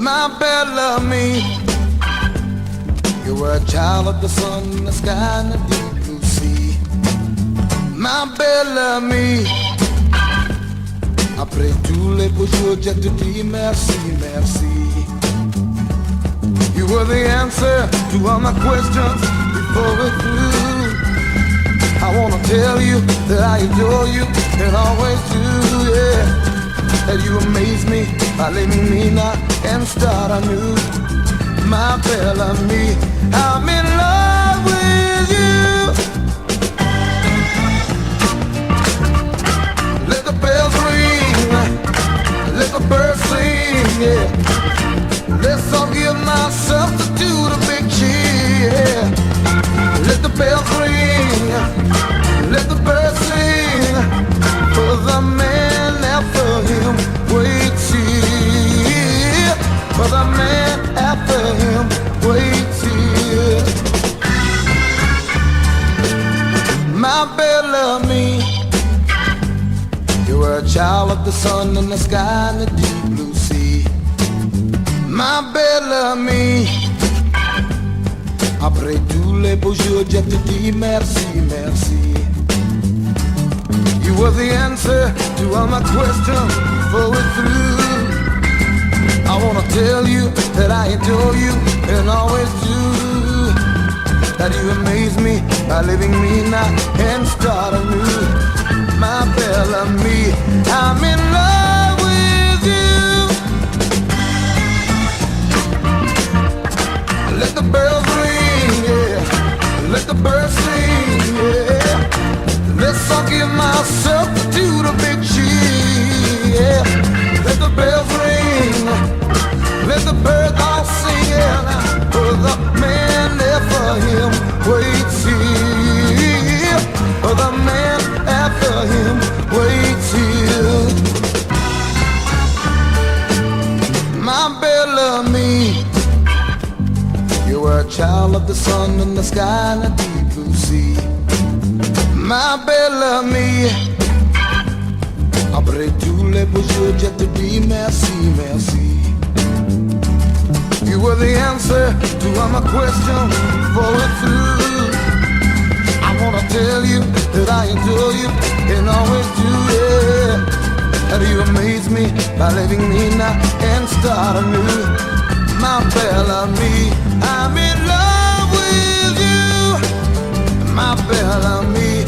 My Bellamy, you were a child of the sun, the sky, and the deep blue sea. My Bellamy, après tous les beaux jours, je te dis merci, merci. You were the answer to all my questions before we're through. I wanna tell you that I adore you and always do, yeah. That you amaze me by leaving me now and start anew. My Bellamy, I'm in love with you. Let the bells ring, let the birds sing, yeah. Let's all give ourselves to the big cheer, yeah. Let the bells ring, let the birds sing, for the man after him waits here, for the man after him waits here. My Bellamy, you were a child of the sun and the sky and the deep blue sea. My Bellamy, après tous les beaux jours, je te dis merci, merci. You were the answer to all my questions before we're through. I wanna tell you that I adore you and always do. That you amaze me by leaving me now and start anew. My Bellamy, I'm in love with you. Let the bells ring, yeah. Let the birds sing, yeah. Let's all give myself to the big cheer, yeah. Let the bells ring, let the birds all sing, yeah. For the man there for him waits here, for the man after him waits here. My Bellamy, you were a child of the sun and the sky and the deep blue sea. My Bellamy, après tous les beaux jours, je te dis merci, merci. You were the answer to all my questions before we're through. I wanna tell you that I adore you and always do, yeah. That you amaze me by leaving me now and start anew. My Bellamy, I'm in love with you. My Bellamy,